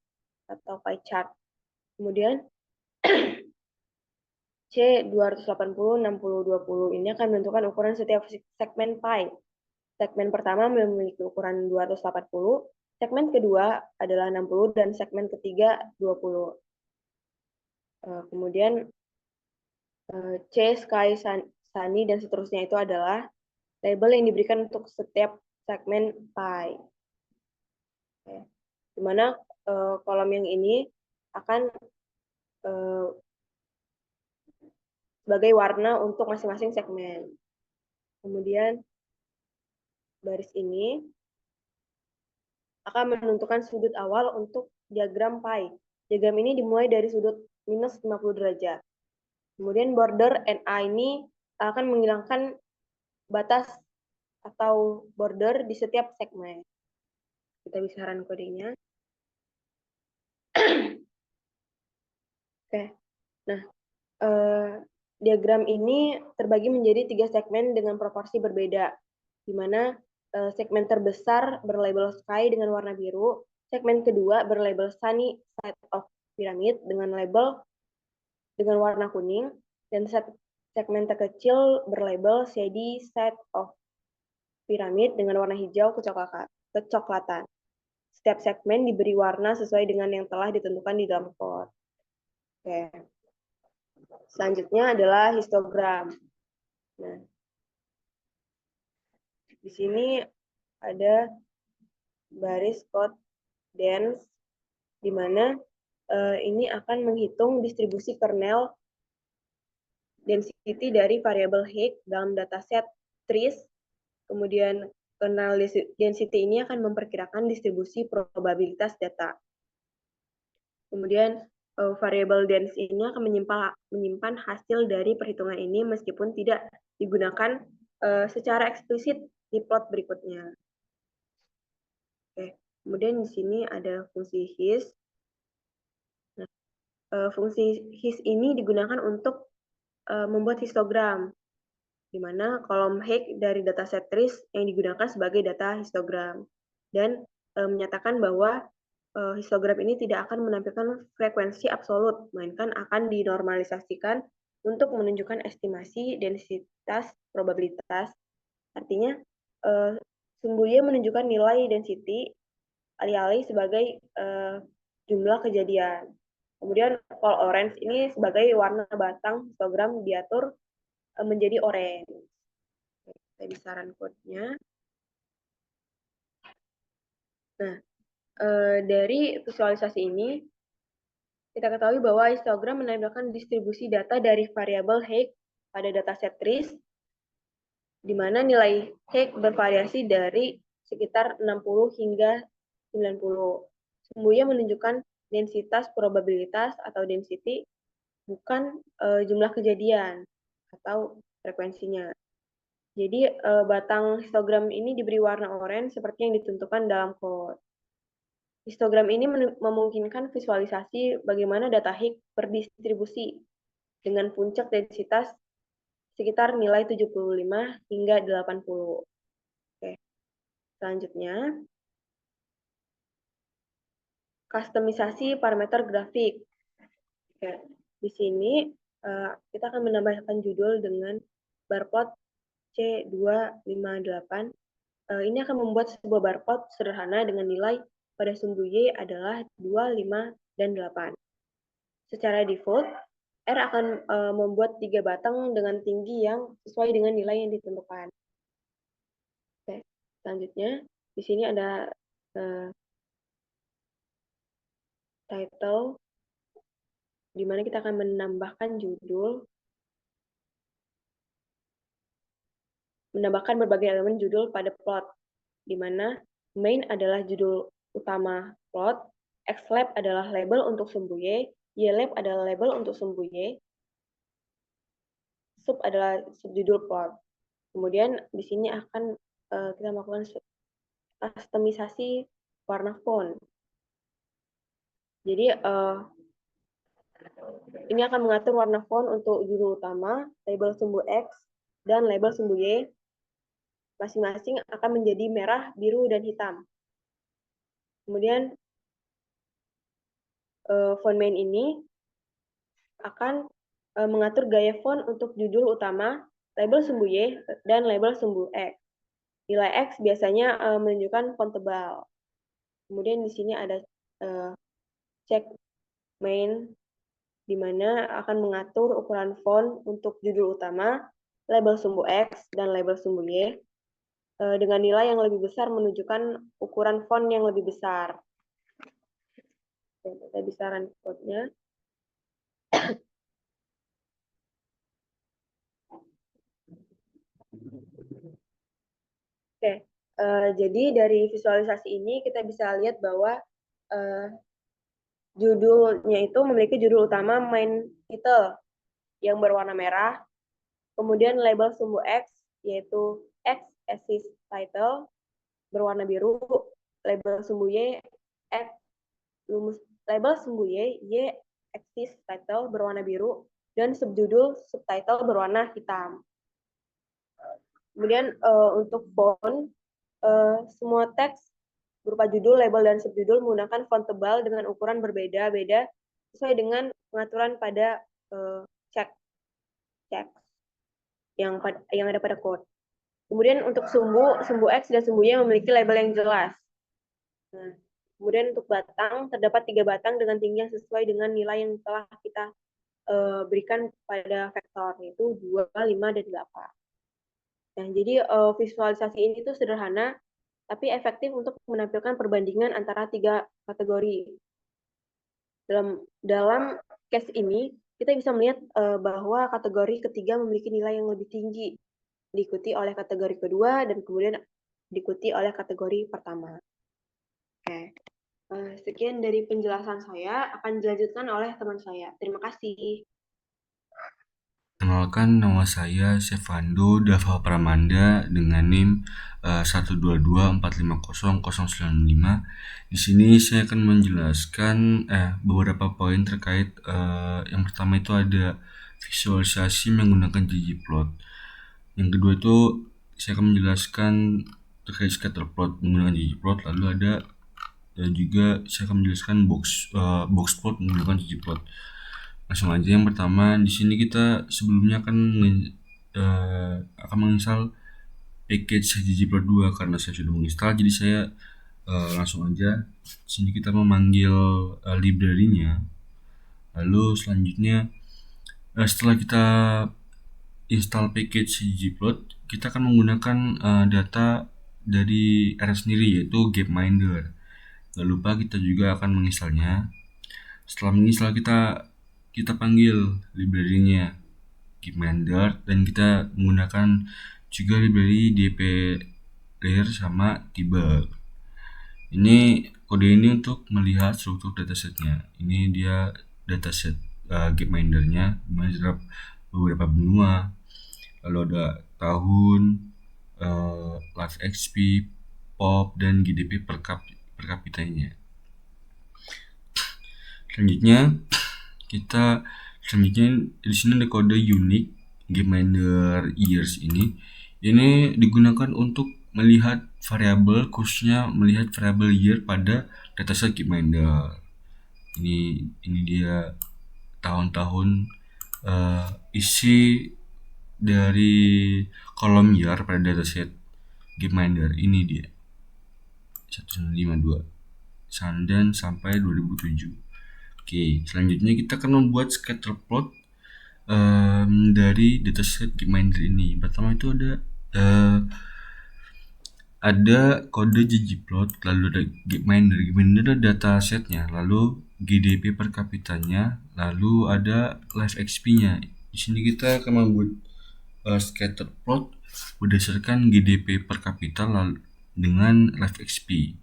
atau pie chart. Kemudian C 280, 60, 20 ini akan menentukan ukuran setiap segmen pie. Segmen pertama memiliki ukuran 280, segmen kedua adalah 60, dan segmen ketiga 20. Kemudian C, Sky, Sunny, dan seterusnya itu adalah label yang diberikan untuk setiap segmen pie. Dimana kolom yang ini akan sebagai warna untuk masing-masing segmen. Kemudian baris ini akan menentukan sudut awal untuk diagram pie. Diagram ini dimulai dari sudut minus 50 derajat. Kemudian border NA ini akan menghilangkan batas atau border di setiap segmen. Kita bisa run kodenya. Oke, nah diagram ini terbagi menjadi 3 segmen dengan proporsi berbeda, di mana segmen terbesar berlabel Sky dengan warna biru, segmen kedua berlabel Sunny Side of Pyramid dengan label dengan warna kuning, dan segmen terkecil berlabel Shady Side of Pyramid dengan warna hijau kecoklatan. Setiap segmen diberi warna sesuai dengan yang telah ditentukan di dalam code. Oke. Selanjutnya adalah histogram. Nah, di sini ada baris code dense, di mana ini akan menghitung distribusi kernel density dari variabel Higgs dalam dataset trees. Kemudian kernel density ini akan memperkirakan distribusi probabilitas data. Kemudian variabel dense ini akan menyimpan hasil dari perhitungan ini meskipun tidak digunakan secara eksplisit di plot berikutnya. Oke. Kemudian di sini ada fungsi his. Nah, fungsi his ini digunakan untuk membuat histogram, di mana kolom Hague dari dataset TRIS yang digunakan sebagai data histogram, dan menyatakan bahwa histogram ini tidak akan menampilkan frekuensi absolut, melainkan akan dinormalisasikan untuk menunjukkan estimasi densitas probabilitas. Artinya, sumbu Y menunjukkan nilai density alih-alih sebagai jumlah kejadian. Kemudian call orange ini sebagai warna batang histogram diatur menjadi orange. Saya besaran code-nya. Nah, dari visualisasi ini, kita ketahui bahwa histogram menampilkan distribusi data dari variabel Hague pada dataset TRIS, di mana nilai Hague bervariasi dari sekitar 60 hingga 90. Sumbunya menunjukkan densitas probabilitas atau density, bukan jumlah kejadian atau frekuensinya. Jadi batang histogram ini diberi warna oranye seperti yang ditentukan dalam kode. Histogram ini memungkinkan visualisasi bagaimana data Higgs berdistribusi dengan puncak densitas sekitar nilai 75 hingga 80. Oke. Selanjutnya, kustomisasi parameter grafik. Oke. Di sini kita akan menambahkan judul dengan barplot C258. Ini akan membuat sebuah barplot sederhana dengan nilai pada sumbu Y adalah 2, 5, dan 8. Secara default, R akan membuat 3 batang dengan tinggi yang sesuai dengan nilai yang ditentukan. Oke. Selanjutnya, di sini ada title, di mana kita akan menambahkan judul, menambahkan berbagai elemen judul pada plot, di mana main adalah judul utama plot, xlab adalah label untuk sumbu Y, ylab adalah label untuk sumbu Y, sub adalah subjudul plot. Kemudian di sini akan kita melakukan kustomisasi warna font. Jadi ini akan mengatur warna font untuk judul utama, label sumbu X, dan label sumbu Y. Masing-masing akan menjadi merah, biru, dan hitam. Kemudian font main ini akan mengatur gaya font untuk judul utama, label sumbu Y, dan label sumbu X. Nilai X biasanya menunjukkan font tebal. Kemudian di sini ada check main, di mana akan mengatur ukuran font untuk judul utama, label sumbu X, dan label sumbu Y. Dengan nilai yang lebih besar menunjukkan ukuran font yang lebih besar. Kita besaran code-nya. Oke, jadi dari visualisasi ini kita bisa lihat bahwa judulnya itu memiliki judul utama main title yang berwarna merah, kemudian label sumbu X yaitu X assist title berwarna biru, label sumbu Y X label sumbu Y assist title berwarna biru, dan subjudul subtitle berwarna hitam. Kemudian untuk font, semua teks berupa judul, label, dan subjudul menggunakan font tebal dengan ukuran berbeda-beda sesuai dengan pengaturan pada check yang ada pada code. Kemudian untuk sumbu X dan sumbu Y memiliki label yang jelas. Nah, kemudian untuk batang, terdapat 3 batang dengan tinggi yang sesuai dengan nilai yang telah kita berikan pada vektor, yaitu 2, 5, dan 8. Nah, jadi visualisasi ini tuh sederhana, tapi efektif untuk menampilkan perbandingan antara 3 kategori. Dalam case ini, kita bisa melihat bahwa kategori ketiga memiliki nilai yang lebih tinggi, diikuti oleh kategori kedua, dan kemudian diikuti oleh kategori pertama. Oke. Sekian dari penjelasan saya, akan dilanjutkan oleh teman saya. Terima kasih. Perkenalkan, nama saya Sevando Dava Pramanda dengan NIM 122450095. Di sini saya akan menjelaskan beberapa poin terkait yang pertama itu ada visualisasi menggunakan ggplot. Yang kedua itu saya akan menjelaskan terkait scatterplot menggunakan ggplot. Lalu ada juga saya akan menjelaskan boxplot menggunakan ggplot. Langsung aja, yang pertama di sini kita sebelumnya akan menginstal package ggplot 2 karena saya sudah menginstal, jadi saya langsung aja di sini kita memanggil library-nya. Lalu selanjutnya setelah kita install package ggplot, kita akan menggunakan data dari R sendiri, yaitu Gapminder. Gak lupa kita juga akan menginstalnya. Setelah menginstal kita panggil library-nya Gapminder, dan kita menggunakan juga library dplayer sama debug. Ini kode ini untuk melihat struktur datasetnya. Ini dia dataset Gapminder-nya, terdapat beberapa benua, lalu ada tahun, life XP, pop, dan GDP per kapitanya. Selanjutnya di sini ada kode unik Gapminder years. Ini digunakan untuk melihat variabel, khususnya melihat variabel year pada dataset Gapminder. Ini dia tahun-tahun isi dari kolom year pada dataset Gapminder. Ini dia 1952 dan sampai 2007. Oke, selanjutnya kita akan membuat scatterplot dari dataset Gapminder ini. Pertama itu ada kode ggplot, lalu ada Gapminder. Gapminder ada datasetnya, lalu GDP per kapitanya, lalu ada life XP-nya. Di sini kita akan membuat scatterplot berdasarkan GDP per kapita lalu dengan life XP.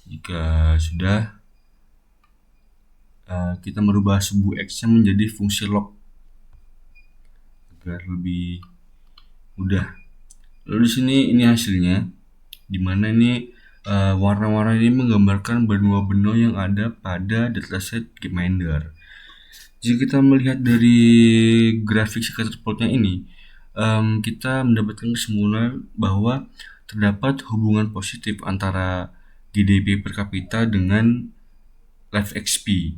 Jika sudah, kita merubah subu X menjadi fungsi log agar lebih mudah. Lalu di sini ini hasilnya, dimana ini warna-warna ini menggambarkan benua-benua yang ada pada dataset Gapminder. Jika kita melihat dari grafik scatterplotnya ini, kita mendapatkan kesimpulan bahwa terdapat hubungan positif antara GDP per kapita dengan life XP,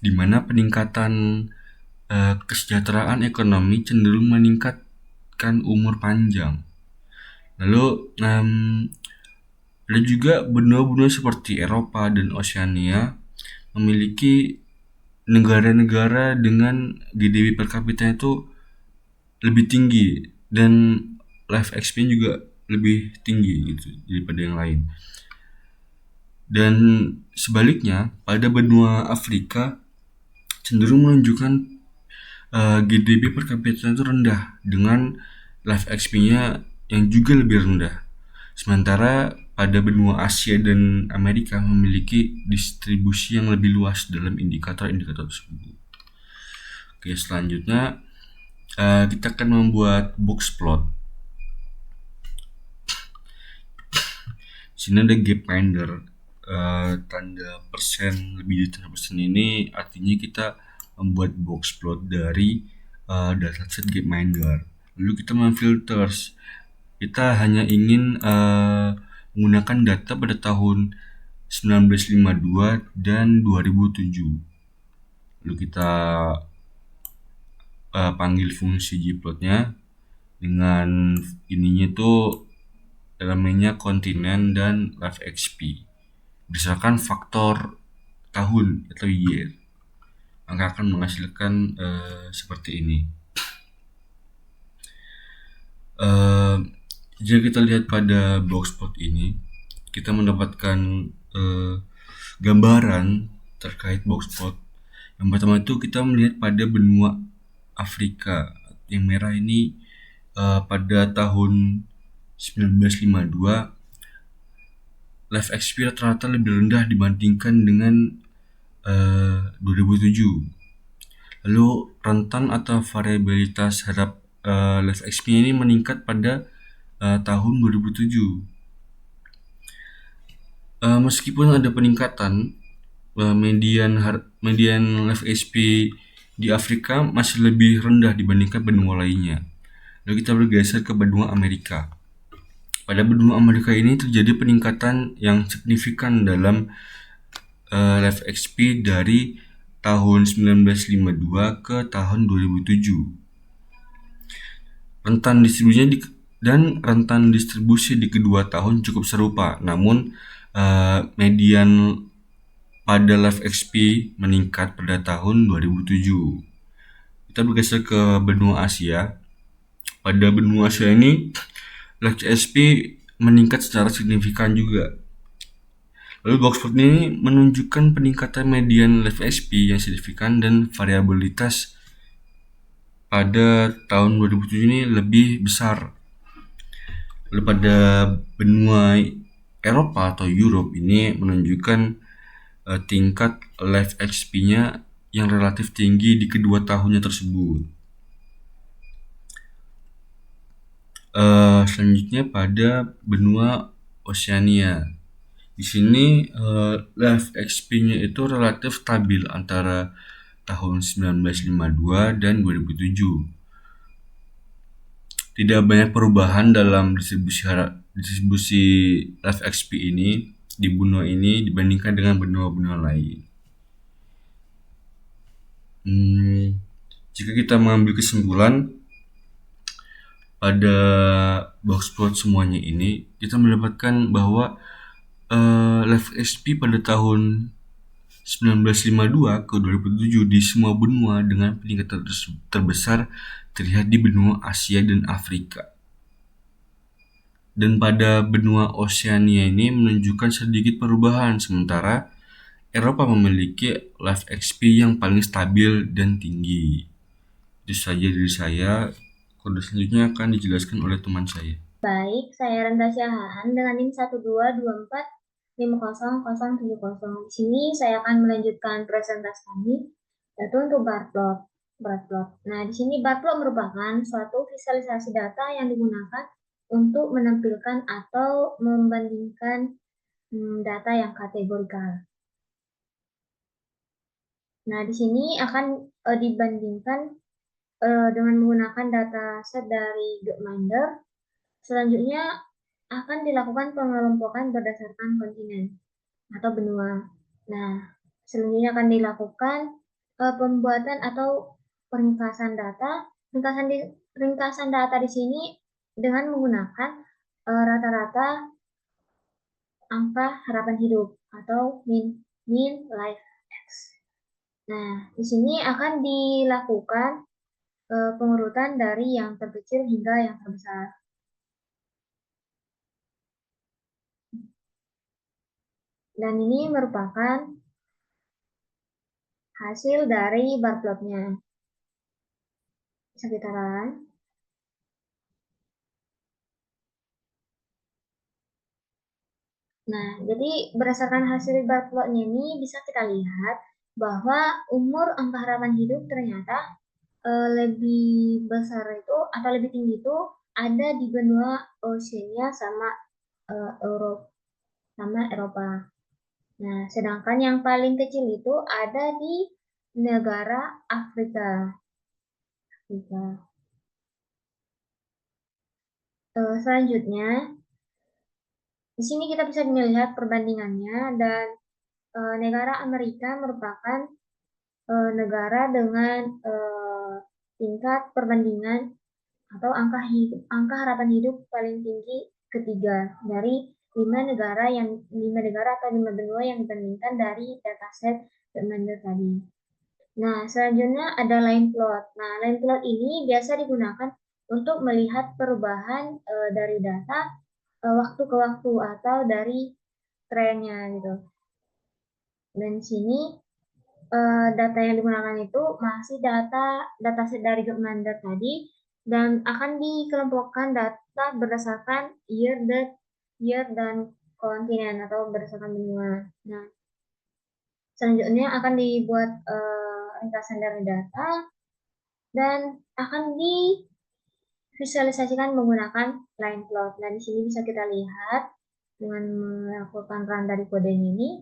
di mana peningkatan kesejahteraan ekonomi cenderung meningkatkan umur panjang. Lalu ada juga benua-benua seperti Eropa dan Oceania memiliki negara-negara dengan GDP per kapita itu lebih tinggi dan life XP juga lebih tinggi gitu daripada yang lain. Dan sebaliknya, pada benua Afrika cenderung menunjukkan GDP per kapita itu rendah dengan life XP-nya yang juga lebih rendah. Sementara pada benua Asia dan Amerika memiliki distribusi yang lebih luas dalam indikator-indikator tersebut. Oke, selanjutnya kita akan membuat boxplot. Sini ada Gapminder, tanda persen, lebih dari 100% ini artinya kita membuat boxplot dari dataset Gapminder. Lalu kita memfilters. Kita hanya ingin menggunakan data pada tahun 1952 dan 2007. Lalu kita panggil fungsi gplotnya dengan ininya tuh elemennya kontinen dan life XP berdasarkan faktor tahun atau year, maka akan menghasilkan seperti ini. Jika kita lihat pada boxplot ini, kita mendapatkan gambaran terkait boxplot. Yang pertama itu kita melihat pada benua Afrika, yang merah ini pada tahun 1952 life XP rata-rata lebih rendah dibandingkan dengan 2007. Lalu rentan atau variabilitas terhadap live XP ini meningkat pada tahun 2007. Meskipun ada peningkatan, median live XP di Afrika masih lebih rendah dibandingkan benua lainnya. Lalu kita bergeser ke benua Amerika. Pada benua Amerika ini terjadi peningkatan yang signifikan dalam live XP dari tahun 1952 ke tahun 2007. Rentan distribusi di kedua tahun cukup serupa, namun median pada live XP meningkat pada tahun 2007. Kita bergeser ke benua Asia. Pada benua Asia ini, live XP meningkat secara signifikan juga. Lalu box plot ini menunjukkan peningkatan median live XP yang signifikan dan variabilitas pada tahun 2007 ini lebih besar. Lalu pada benua Eropa atau Europe ini menunjukkan tingkat live XP-nya yang relatif tinggi di kedua tahunnya tersebut. Selanjutnya pada benua Oceania. Di sini live XP-nya itu relatif stabil antara tahun 1952 dan 2007. Tidak banyak perubahan dalam distribusi live XP ini di benua ini dibandingkan dengan benua-benua lain. Jika kita mengambil kesimpulan pada box plot semuanya ini, kita mendapatkan bahwa live XP pada tahun 1952 ke 2007 di semua benua dengan peningkatan terbesar terlihat di benua Asia dan Afrika. Dan pada benua Oceania ini menunjukkan sedikit perubahan, sementara Eropa memiliki live XP yang paling stabil dan tinggi. Itu saja dari saya. Kode selanjutnya akan dijelaskan oleh teman saya. Baik, saya Renda Syahahan dengan NIM 122450070. Di sini saya akan melanjutkan presentasi kami, yaitu untuk bar plot. Nah, di sini bar plot merupakan suatu visualisasi data yang digunakan untuk menampilkan atau membandingkan data yang kategorikal. Nah, di sini akan dibandingkan dengan menggunakan data set dari Gapminder. Selanjutnya akan dilakukan pengelompokan berdasarkan kontinen atau benua. Nah, selanjutnya akan dilakukan pembuatan atau ringkasan data. Ringkasan data di sini dengan menggunakan rata-rata angka harapan hidup atau mean life X. Nah, di sini akan dilakukan pengurutan dari yang terkecil hingga yang terbesar. Dan ini merupakan hasil dari bar plotnya. Bisa kita run. Nah, jadi berdasarkan hasil bar plotnya ini bisa kita lihat bahwa umur angka harapan hidup ternyata lebih besar itu atau lebih tinggi itu ada di benua Oceania sama Eropa. Nah, sedangkan yang paling kecil itu ada di negara Afrika. Selanjutnya, di sini kita bisa melihat perbandingannya dan negara Amerika merupakan negara dengan tingkat perbandingan atau angka harapan hidup paling tinggi ketiga dari 5 negara atau 5 benua yang dibandingkan dari dataset Gapminder tadi. Nah, selanjutnya ada line plot. Nah, line plot ini biasa digunakan untuk melihat perubahan dari data waktu ke waktu atau dari trennya gitu. Dan di sini data yang digunakan itu masih dataset dari Gapminder tadi dan akan dikelompokkan data berdasarkan year dan kontinen atau berdasarkan benua. Nah, selanjutnya akan dibuat ringkasan dari data dan akan divisualisasikan menggunakan line plot. Nah, di sini bisa kita lihat dengan melakukan run dari kode ini.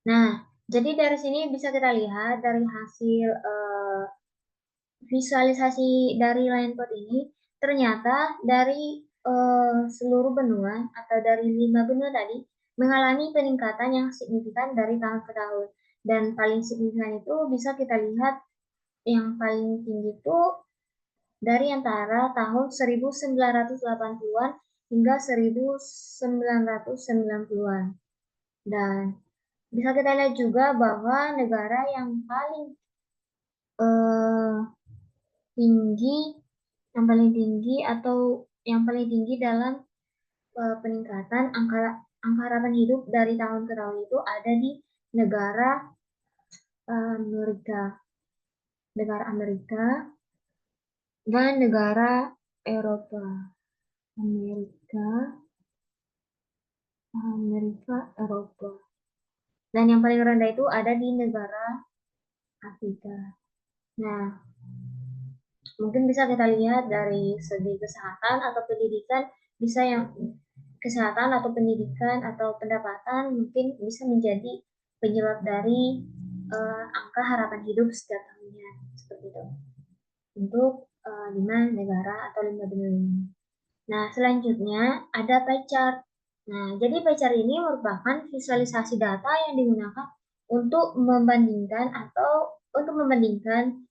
Nah, jadi dari sini bisa kita lihat dari hasil visualisasi dari line plot ini, ternyata dari seluruh benua atau dari 5 benua tadi mengalami peningkatan yang signifikan dari tahun ke tahun. Dan paling signifikan itu bisa kita lihat yang paling tinggi itu dari antara tahun 1980-an hingga 1990-an. Dan bisa kita lihat juga bahwa negara yang paling tinggi, yang paling tinggi dalam peningkatan angka harapan hidup dari tahun ke tahun itu ada di negara Amerika dan negara Eropa. Eropa. Dan yang paling rendah itu ada di negara Afrika. Nah, mungkin bisa kita lihat dari segi kesehatan atau pendidikan, kesehatan atau pendidikan atau pendapatan mungkin bisa menjadi penyebab dari angka harapan hidup setiap tahunnya, seperti itu untuk 5 negara atau 5 benua ini. Nah, selanjutnya ada pie chart. Nah, jadi pie chart ini merupakan visualisasi data yang digunakan untuk membandingkan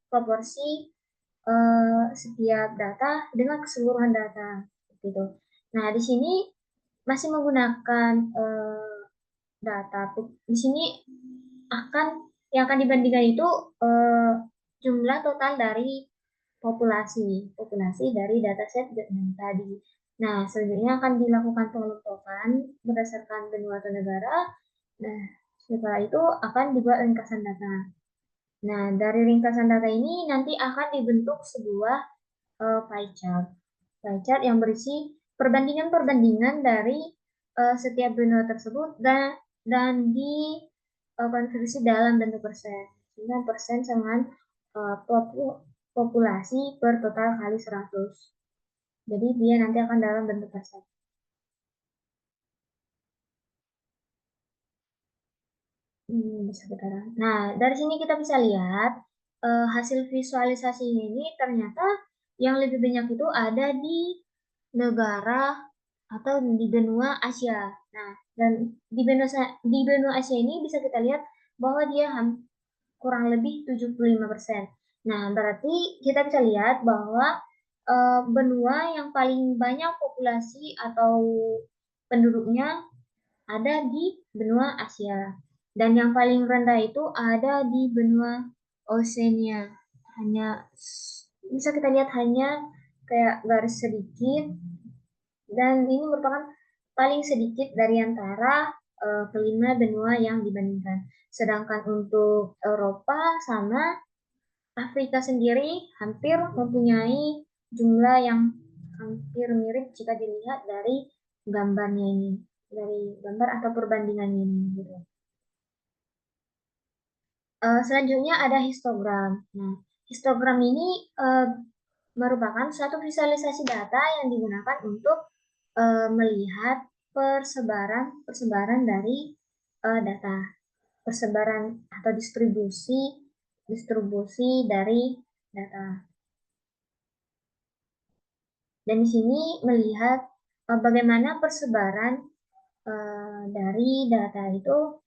proporsi setiap data dengan keseluruhan data, gitu. Nah, di sini masih menggunakan data. Di sini yang akan dibandingkan itu jumlah total dari populasi dari dataset tadi. Nah, selanjutnya akan dilakukan pengelompokan berdasarkan benua atau negara. Nah, setelah itu akan dibuat ringkasan data. Nah, dari ringkasan data ini nanti akan dibentuk sebuah pie chart. Pie chart yang berisi perbandingan dari setiap benua tersebut dan konversi dalam bentuk persen. 9% dengan populasi per total kali 100. Jadi dia nanti akan dalam bentuk persen. Nah, dari sini kita bisa lihat hasil visualisasi ini ternyata yang lebih banyak itu ada di negara atau di benua Asia. Nah, dan di benua Asia ini bisa kita lihat bahwa dia kurang lebih 75%. Nah, berarti kita bisa lihat bahwa benua yang paling banyak populasi atau penduduknya ada di benua Asia. Dan yang paling rendah itu ada di benua Oceania. Bisa kita lihat hanya kayak garis sedikit. Dan ini merupakan paling sedikit dari antara kelima benua yang dibandingkan. Sedangkan untuk Eropa sama Afrika sendiri hampir mempunyai jumlah yang hampir mirip jika dilihat dari gambarnya ini, dari gambar atau perbandingannya ini. Gitu. Selanjutnya ada histogram. Nah, histogram ini merupakan suatu visualisasi data yang digunakan untuk melihat persebaran dari data, persebaran atau distribusi dari data. Dan di sini melihat bagaimana persebaran dari data itu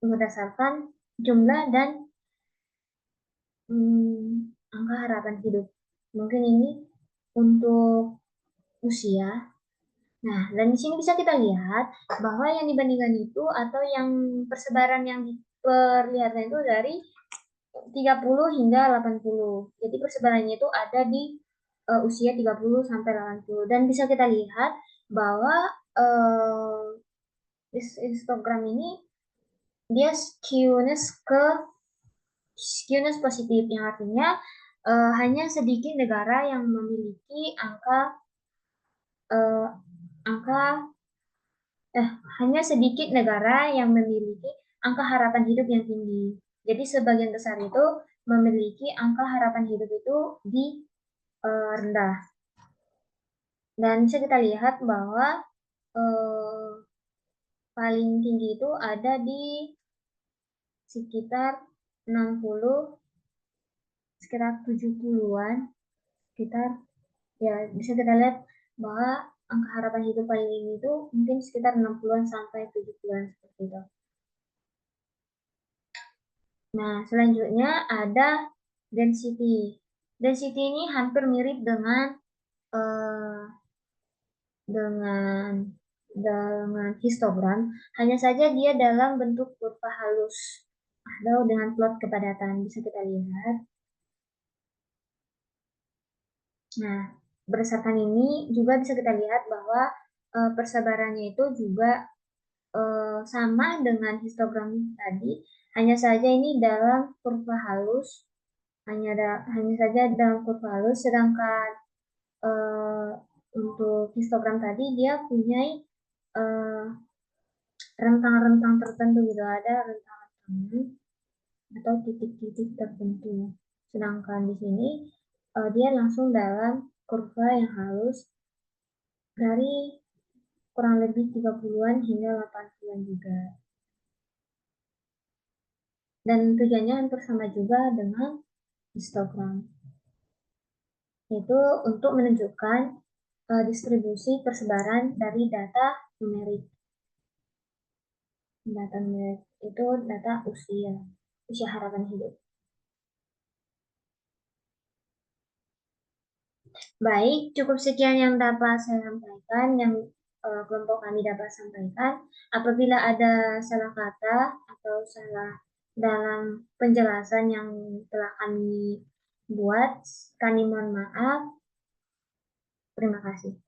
berdasarkan jumlah dan angka harapan hidup. Mungkin ini untuk usia. Nah, dan di sini bisa kita lihat bahwa yang dibandingkan itu atau yang persebaran yang diperlihatkan itu dari 30 hingga 80. Jadi persebarannya itu ada di usia 30 sampai 80. Dan bisa kita lihat bahwa histogram ini dia skewness positif, yang artinya hanya sedikit negara yang memiliki angka hanya sedikit negara yang memiliki angka harapan hidup yang tinggi. Jadi sebagian besar itu memiliki angka harapan hidup itu di rendah. Dan bisa kita lihat bahwa paling tinggi itu ada di sekitar 60, sekitar 70-an, sekitar, ya bisa kita lihat bahwa angka harapan hidup paling tinggi itu mungkin sekitar 60-an sampai 70-an seperti itu. Nah, selanjutnya ada density. Density ini hampir mirip dengan histogram, hanya saja dia dalam bentuk kurva halus atau dengan plot kepadatan. Bisa kita lihat. Nah, berdasarkan ini juga bisa kita lihat bahwa persebarannya itu juga sama dengan histogram tadi, hanya saja ini dalam kurva halus, hanya saja dalam kurva halus, sedangkan untuk histogram tadi dia punya rentang-rentang tertentu, gitu, ada rentang-rentangnya atau titik-titik tertentu. Sedangkan di sini dia langsung dalam kurva yang halus dari kurang lebih 30-an hingga 80-an juga. Dan tujuannya hampir sama juga dengan histogram, yaitu untuk menunjukkan distribusi persebaran dari data numerik. Data numerik itu data usia harapan hidup. Baik, cukup sekian yang dapat saya sampaikan, yang kelompok kami dapat sampaikan. Apabila ada salah kata atau salah dalam penjelasan yang telah kami buat, kami mohon maaf. Terima kasih.